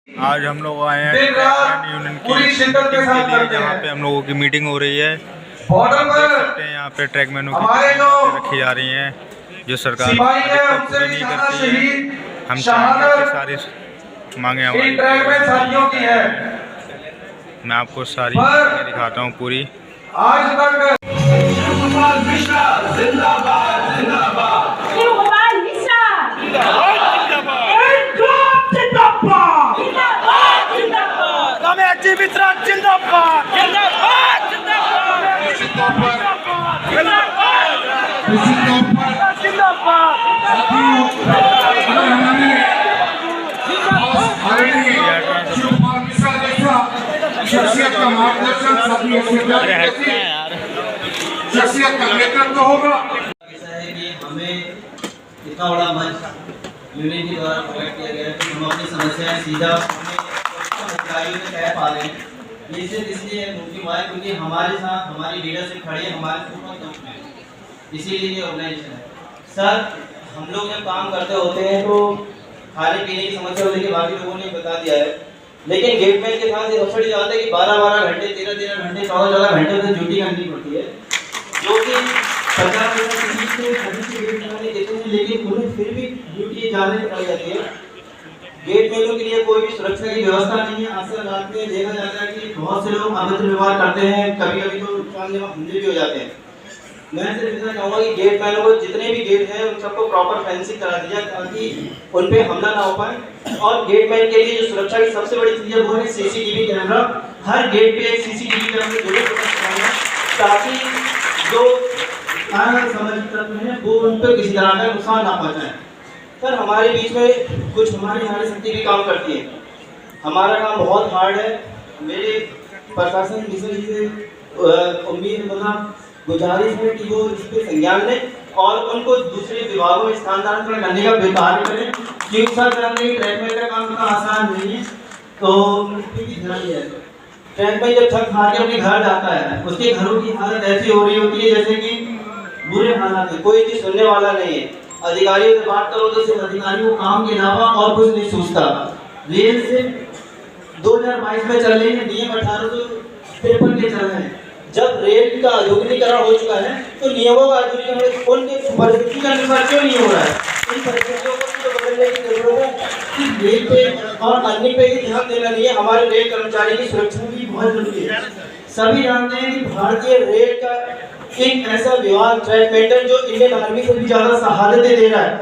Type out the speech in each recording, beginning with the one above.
आज हम लोग आए हैं ट्रैक यूनियन की मीटिंग के लिए, जहाँ पे हम लोगों की मीटिंग हो रही है। बॉर्डर देख पर सकते हैं यहाँ पे ट्रैकमैनों की हमारे जो बातें रखी जा रही हैं, जो सरकार अधिकतर पूरी नहीं करती है। हम चाहेंगे कि सारी मांगे हमारी साथियों की है। मैं आपको सारी मांगे दिखाता हूँ पूरी। आज तक शख्सियत का मार्गदर्शन शख्सियत का नेतृत्व होगा। ऐसा है कि हमें इतना बड़ा मंच यूनियन के द्वारा प्रोवाइड किया गया है कि हम अपनी समस्याएं सीधा अधिकारियों में कह पा रहे हैं। ये सिर्फ इसलिए मुमकिन हुआ है क्योंकि हमारे साथ हमारी लीडरशिप खड़ी है, हमारे बहुत दुख में, इसीलिए ये ऑर्गेनाइजेशन है। सर, हम लोग जब काम करते होते हैं तो खाने पीने की समस्या होने के बाकी लोगों ने बता दिया है, लेकिन गेटमैन के साथ एक अवसर जाता है कि 12-12 घंटे 13-13 घंटे 14-14 घंटे तक ड्यूटी करनी पड़ती है, जो कि 50% देते हैं, लेकिन उन्हें फिर भी ड्यूटी जाने पड़ जाती है। गेटमैनों के लिए कोई भी सुरक्षा की व्यवस्था नहीं है। अक्सर रात में देखा जाता है कि बहुत से लोग अभद्र व्यवहार करते हैं, कभी कभी तो जानलेवा हमले भी हो जाते हैं। मैं सिर्फ इतना चाहूँगा कि गेटमैनों को जितने भी गेट हैं उन सबको प्रॉपर फेंसिंग करा दिया ताकि उन पे हमला ना हो पाए। और गेटमैन के लिए जो सुरक्षा की सबसे बड़ी चीज़ है वो है सीसीटीवी कैमरा। हर गेट पे एक सीसीटीवी कैमरा जरूर लगाना ताकि जो सामाजिक तत्व हैं वो उन पर किसी तरह का नुकसान ना पहुँचाएं। सर, हमारे बीच में कुछ हमारी नारी शक्ति भी काम करती है। हमारा काम बहुत हार्ड है। मेरे प्रशासन मिशन से उम्मीद गुजारिश है कि वो इस पर संज्ञान लें और उनको दूसरे विभागों में स्थानांतरण करने का कार्य करें, क्योंकि सर ट्रैकमैन का काम इतना आसान नहीं है, तो उस पर भी ध्यान दिया जाए। ट्रैकमैन जब थक हार के अपने घर जाता है, उसके घरों की हालत ऐसी हो रही होती है जैसे कि बुरे हालात है, कोई चीज़ सुनने वाला नहीं है। अधिकारियों से बात करो तो सिर्फ अधिकारियों को काम के अलावा और कुछ नहीं सोचता। रेल से 2022 में चल रही है, नियम 1853 के चल रहे हैं। जब रेल का आधुनिकीकरण हो चुका है तो नियमों का आधुनिकीकरण उनके परिस्थिति के अनुसार क्यों नहीं हो रहा है? इन परिस्थितियों को बदलने की जरूरत है। सिर्फ रेल पे और अन्य पे ही ध्यान देना नहीं है, हमारे रेल कर्मचारी की सुरक्षा भी बहुत जरूरी है। सभी जानते हैं कि भारतीय रेल का एक ऐसा विभाग ट्रैकमैन जो इंडियन आर्मी से भी ज्यादा शहादतें दे रहा है,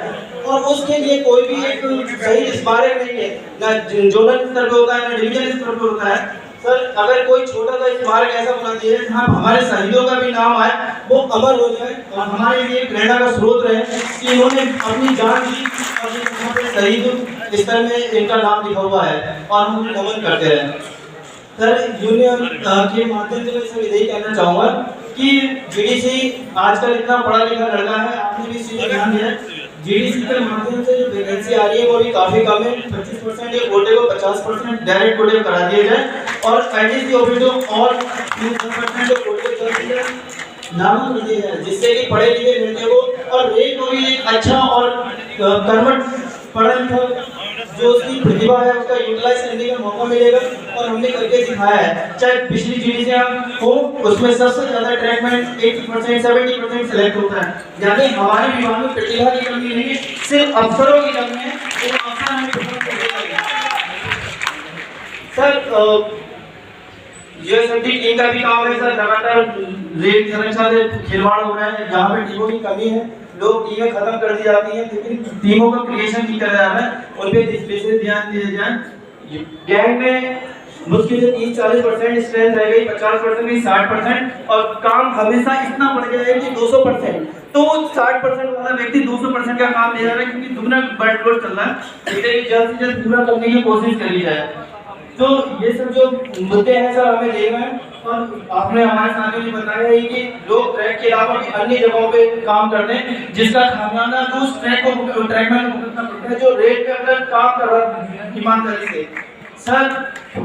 और उसके लिए कोई भी एक सही स्मारक नहीं है, ना जोनल स्तर पर होता है ना डिवीजन स्तर पर होता है। सर, अगर कोई छोटा सा स्मारक ऐसा बना दिया है जहाँ हमारे शहीदों का भी नाम आए, वो अमर हो जाए और हमारे लिए प्रेरणा का स्रोत रहे कि इन्होंने अपनी जान दी और शहीद स्तर में इनका नाम लिखा हुआ है और हम उन्हें नमन करते हैं। सर, यूनियन के माध्यम से मैं सब यही कहना चाहूँगा कि जीडीसी आजकल इतना पढ़ा लिखा लड़का है, आपने भी इस चीज़ पर ध्यान दिया है। जीडीसी के माध्यम से जो वैकेंसी आ रही है वो भी काफ़ी कम है। 25% ये कोटे को 50% डायरेक्ट कोटे करा दिया जाए और एडीसी ऑफिसों और 30% जो कोटे कर दिया नाम कर दिया जाए, जिससे कि पढ़े लिखे लड़के को और रेल को भी एक अच्छा और कर्मठ पढ़ा लिखा जो उसकी प्रतिभा है उसका यूटिलाइज करने का मौका मिलेगा। और हमने करके दिखाया है, चाहे पिछली जीडीसी हो उसमें सबसे ज्यादा ट्रैकमैन 80% 70% सिलेक्ट होता है। यानी हमारे विभाग में प्रतिभा की कमी नहीं है, सिर्फ अफसरों की कमी है। तो अफसर हमें सर यूएसएफडी टीम का भी काम है। सर, लगातार रेल सुरक्षा से खिलवाड़ हो रहा है, जहाँ पे टीमों की कमी है लोग टीमें खत्म कर दी जाती हैं, लेकिन टीमों का क्रिएशन नहीं कर रहा है, उन पे स्पेशल ध्यान दिया जाए। गैंग में मुश्किल से 30-40% स्ट्रेंथ रह गई, 50% भी 60%, और काम हमेशा इतना बढ़ गया है कि 200%, तो 60% वाला व्यक्ति 200% का काम ले रहा है क्योंकि दुगना वर्कलोड चल रहा है। इसे जल्द से जल्द पूरा करने की कोशिश करी जाए। तो ये सब जो मुद्दे हैं सर हमें देखना है, और आपने हमारे साथियों ने बताया है कि लोग ट्रैक के अलावा भी अन्य जगहों पे काम करते हैं, जिसका खामियाजा जो उस ट्रैकमैन को भुगतना पड़ता है जो रेल पे अपना काम कर रहा है ईमानदारी से। सर,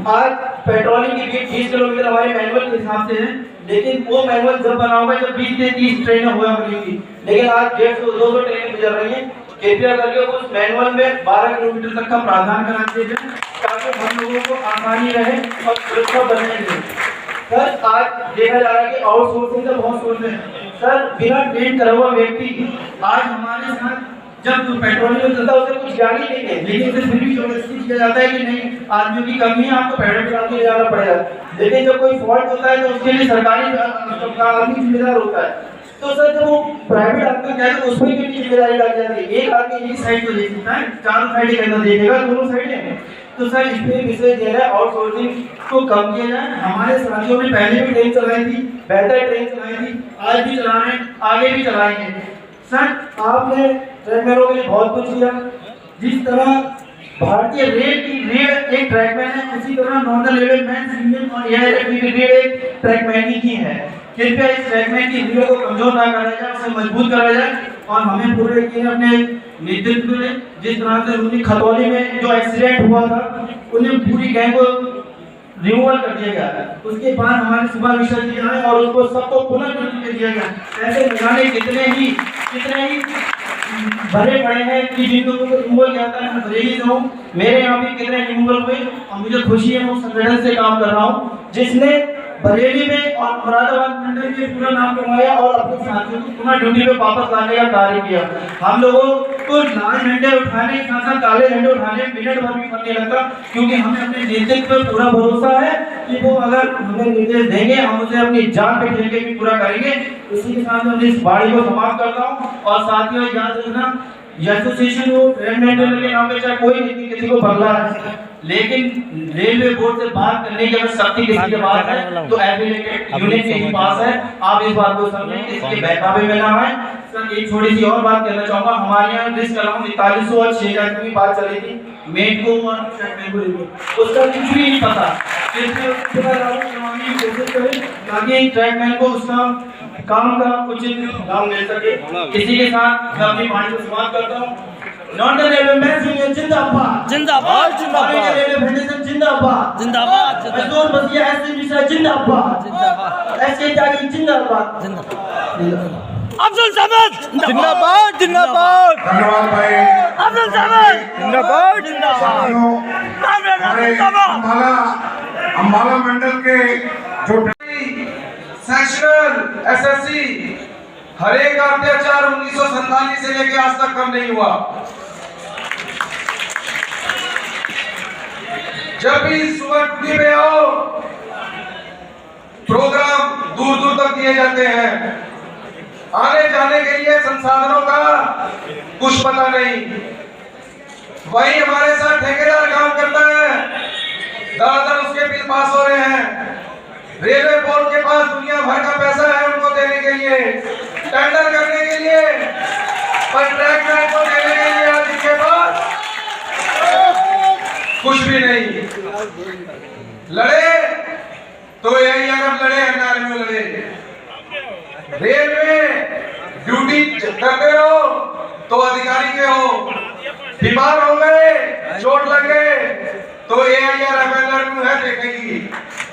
आज पेट्रोलिंग की 20 किलोमीटर हमारे मैनुअल के हिसाब से है, लेकिन वो मैनुअल जब बना होगा जब 20 से 30 ट्रेनें हुआ करेंगी, लेकिन आज 150-200 ट्रेनें गुजर रही हैं। कृपया करके उस मैनुअल में 12 किलोमीटर तक का प्रावधान करा दिया जाए ताकि हम लोगों को आसानी रहे और सुरक्षा बने रहे। सर आज देखा जा रहा है कि आउटसोर्सिंग का बहुत सोच है। सर बिना ट्रेन करा हुआ व्यक्ति आज हमारे साथ जब पेट्रोलिंग में चलता है उसे कुछ ज्ञान ही नहीं है, लेकिन उसे फिर भी जबरदस्ती किया जाता है कि नहीं आदमियों की कमी है, आपको पेट्रोल चला के जाना पड़ेगा। लेकिन जब कोई फॉल्ट होता है तो उसके लिए सरकारी आदमी जिम्मेदार होता है। तो सर जब वो प्राइवेट आदमी क्या है उसमें कितनी जिम्मेदारी डाल जाती है, एक आदमी एक साइड को देख सकता है, चारों साइड के अंदर देखेगा, दोनों साइड है। तो सर इस पे विषय दे रहा है आउटसोर्सिंग को कम किया जाए। हमारे साथियों ने पहले भी ट्रेन चलाई थी, बेहतर ट्रेन चलाई थी, आज भी चला रहे हैं, आगे भी चलाएंगे। सर आपने ट्रैकमैनों के लिए बहुत कुछ किया। जिस तरह भारतीय रेल की रेल एक ट्रैकमैन है, उसी तरह नॉर्दर्न रेलवे मैन इंडियन और एयर की रेल एक ट्रैकमैन ही की है। कृपया इस ट्रैकमैन की रेल को कमजोर ना करा जाए, उसे मजबूत करा जाए। और हमें पूरे यकीन है अपने नेतृत्व में, जिस तरह से उन्हें खतौली में जो एक्सीडेंट हुआ था उन्हें पूरी गैंग को रिमूवल कर दिया गया, उसके बाद हमारे सुबह विषय किया है और उसको सबको पुनः दिया गया। ऐसे निशाने कितने ही भरे पड़े हैं कि जिनको रिमूवल किया था, मैं बरेली से हूँ, मेरे यहाँ भी कितने रिमूवल हुए और मुझे खुशी है मैं उस संगठन से काम कर रहा हूँ जिसने बरेली में और मुरादाबाद मंडल में पूरा नाम कमाया और अपने साथियों को पुनः ड्यूटी पे वापस लाने का कार्य किया। हम लोगों को लाल झंडे उठाने के साथ साथ काले झंडे उठाने में मिनट भर भी नहीं लगता, क्योंकि हमें अपने नेतृत्व पर पूरा भरोसा है कि वो अगर हमें निर्देश देंगे हम उसे अपनी जान पे खेल के भी पूरा करेंगे। इसी के साथ मैं इस वाणी को समाप्त करता हूँ। और साथियों याद रखना, एसोसिएशन हो रेलवे के नाम पे चाहे कोई नीति किसी को बदला है, लेकिन रेलवे बोर्ड से बात करने की अगर शक्ति किसी के पास है तो एफिलिएटेड यूनिट के ही पास है। आप इस बात को समझें, इसके बहकावे में ना आए। सर एक छोटी सी और बात कहना चाहूंगा, हमारे यहाँ लिस्ट कर रहा हूँ 4100 और 6000 की बात चली थी मेट को और ट्रैकमैन को, उसका कुछ भी नहीं पता। कोशिश करें ताकि ट्रैकमैन को उसका काम का उचित दाम मिल सके। इसी के साथ मैं अपनी वाणी को समाप्त करता हूँ। नॉर्दर्न रेलवे मैन यूनियन जिंदाबाद जिंदाबाद जिंदाबाद, रेलवे फेडरेशन जिंदाबाद जिंदाबाद मजदूर बसिया एससी मिश्रा जिंदाबाद जिंदाबाद, एसके त्यागी जिंदाबाद। अब्दुल समद जिंदाबाद जिंदाबाद, धन्यवाद भाई। अब्दुल समद जिंदाबाद जिंदाबाद, हमारे अम्बाला मंडल के जो सेक्शनल एसएससी हर एक अत्याचार 1947 से लेकर आज तक कम नहीं हुआ। जब भी सुबह ड्यूटी पे आओ प्रोग्राम दूर दूर तक दिए जाते हैं, आने जाने के लिए संसाधनों का कुछ पता नहीं। वही हमारे साथ ठेकेदार काम करता है, ज्यादातर उसके बिल पास हो रहे हैं। रेलवे बोर्ड के पास दुनिया भर का पैसा है उनको देने के लिए, टेंडर करने के लिए, पर ट्रैकमैन को देने के लिए आज इनके पास कुछ भी नहीं। लड़े तो यही अरब लड़े, एनआरएम लड़े। रेलवे ड्यूटी करते रहो तो अधिकारी के हो, बीमार हो गए, चोट लग गए तो एआईआर है देखेगी,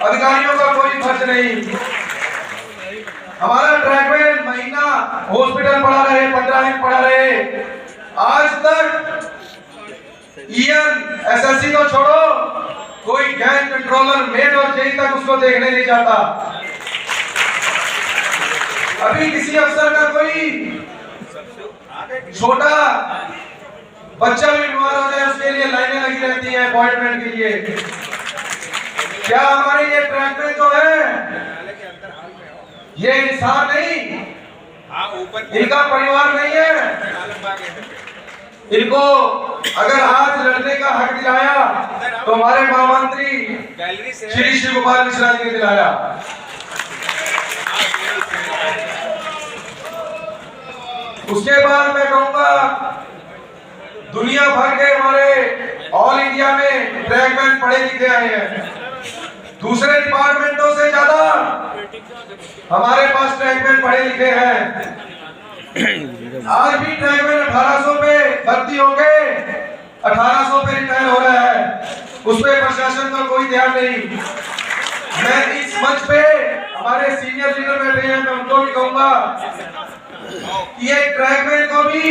अधिकारियों का कोई फर्ज नहीं। हमारा ट्रैकमैन महीना हॉस्पिटल पड़ा रहे, 15 दिन पड़ा रहे, आज तक ईएन एसएससी को छोड़ो कोई गैंग कंट्रोलर मेट और जेई तक उसको देखने नहीं जाता। अभी किसी अफसर का कोई छोटा बच्चा भी बीमार हो जाए उसके लिए लाइनें लगी रहती हैं अपॉइंटमेंट के लिए। क्या हमारे ये ट्रैकमैन जो है ये इंसान नहीं, इनका परिवार नहीं है? इनको अगर आज लड़ने का हक दिलाया तो हमारे महामंत्री श्री शिव गोपाल मिश्रा जी ने दिलाया। उसके बाद मैं कहूंगा दुनिया भर के हमारे ऑल इंडिया में ट्रैकमैन पढ़े लिखे आए हैं, दूसरे डिपार्टमेंटों से ज्यादा हमारे पास ट्रैकमैन पढ़े लिखे हैं। आज भी ट्रैकमैन 1800 पे भर्ती हो गए, 1800 पे रिटायर हो रहा है, उस पे प्रशासन का कोई ध्यान नहीं। मैं इस मंच पे हमारे सीनियर लीडर बैठे हैं, मैं उनको भी कहूंगा कि एक ट्रैकमैन को भी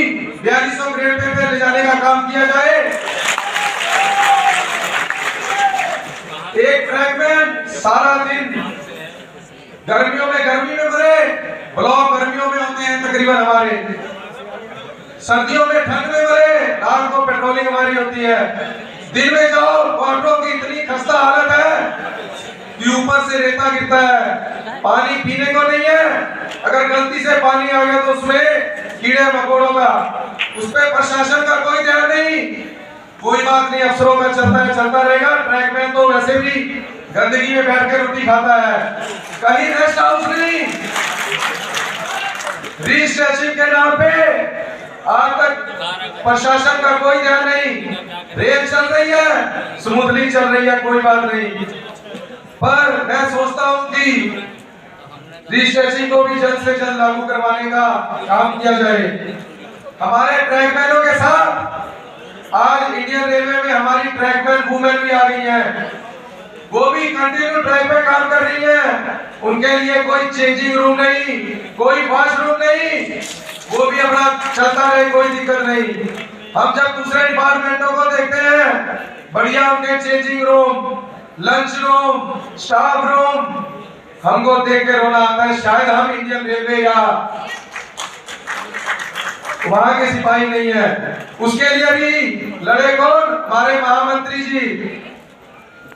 4200 ग्रेड पे ले जाने का काम किया जाए। एक ट्रैकमैन सारा दिन गर्मियों में गर्मी में मरे, ब्लॉक गर्मियों में होते हैं तकरीबन हमारे, सर्दियों में ठंड में मरे, रात को पेट्रोलिंग हमारी होती है। दिन में जाओ ऑटो की इतनी खस्ता हालत है कि ऊपर से रेता गिरता है, पानी पीने को नहीं है। अगर गलती से पानी आ गया तो उसमें कीड़े मकोड़ों का, उस पर प्रशासन का कोई ध्यान नहीं। कोई बात नहीं, अफसरों का चलता है, चलता रहेगा। ट्रैकमैन तो वैसे भी गंदगी में बैठ के रोटी खाता है, कहीं रेस्ट हाउस नहीं। रजिस्ट्रेशन के नाम पे आज तक प्रशासन का कोई ध्यान नहीं। रेल चल रही है, स्मूथली चल रही है, कोई बात नहीं। पर मैं सोचता हूं कि रजिस्ट्रेशन को भी जल्द से जल्द लागू करवाने का काम किया जाए। हमारे ट्रैकमैनों के साथ आज इंडियन रेलवे में हमारी ट्रैकमैन वुमेन भी आ गई हैं, वो भी कंटिन्यू ट्रैक पे काम कर रही हैं। उनके लिए कोई चेंजिंग रूम नहीं, कोई वॉशरूम नहीं, वो भी अपना चलता रहे, कोई दिक्कत नहीं। हम जब दूसरे डिपार्टमेंटों को देखते हैं, बढ़िया उनके changing room, lunch room, staff room, हमको देख के रोना आता है। शायद हम इंडियन रेलवे या वहां के सिपाही नहीं है। उसके लिए भी लड़े कौन? हमारे महामंत्री जी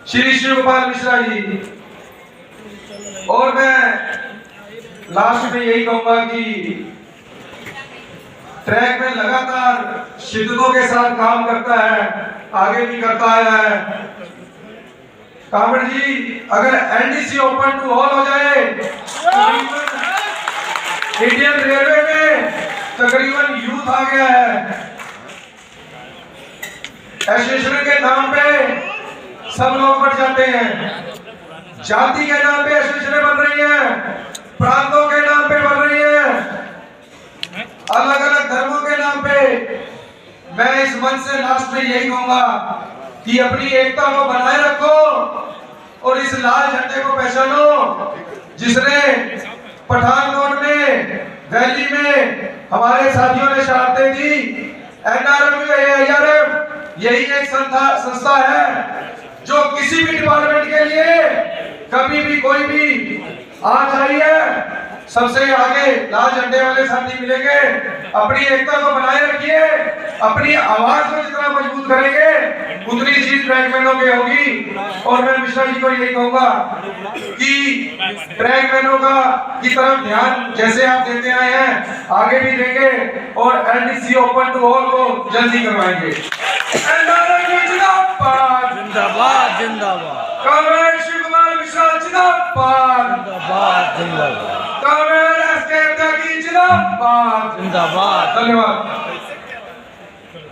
श्री शिव गोपाल मिश्रा जी। और मैं लास्ट में यही कहूंगा कि ट्रैक में लगातार शिद्दतों के साथ काम करता है, आगे भी करता आया है। कामड़ जी, अगर एनडीसी ओपन टू ऑल हो जाए, इंडियन रेलवे में तकरीबन यूथ आ गया है। एसोसिएशन के नाम पे सब लोग बढ़ जाते हैं, जाति के नाम पे एसोसिएशन बन रही है, प्रांतों के नाम पे बन रही है, अलग अलग धर्मों के नाम पे। मैं इस मंच से लास्ट में यही कहूंगा कि अपनी एकता को बनाए रखो और इस लाल झंडे को पहचानो, जिसने पठानकोट में, दिल्ली में हमारे साथियों ने शहादतें दी। एनआरएफ, एआईआरएफ यही एक संस्था है जो किसी भी डिपार्टमेंट के लिए कभी भी कोई भी आ जाइए, सबसे आगे लाल झंडे वाले साथी मिलेंगे। अपनी एकता को बनाए रखिए, अपनी आवाज को जितना मजबूत करेंगे उतनी चीज ट्रैकमैनों की होगी। और मैं मिश्रा जी को यही कहूंगा कि ट्रैकमैनों का की तरफ ध्यान जैसे आप देते आए हैं, आगे भी देंगे और एनडीसी ओपन टू ऑल को जल्दी करवाएंगे। जिंदाबाद जिंदाबाद जिंदाबाद कामरेड शिव कुमार मिश्रा जिंदाबाद जिंदाबाद जिंदाबाद कामरेड एसके त्यागी जिंदाबाद जिंदाबाद। धन्यवाद।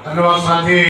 धन्यवाद साथी।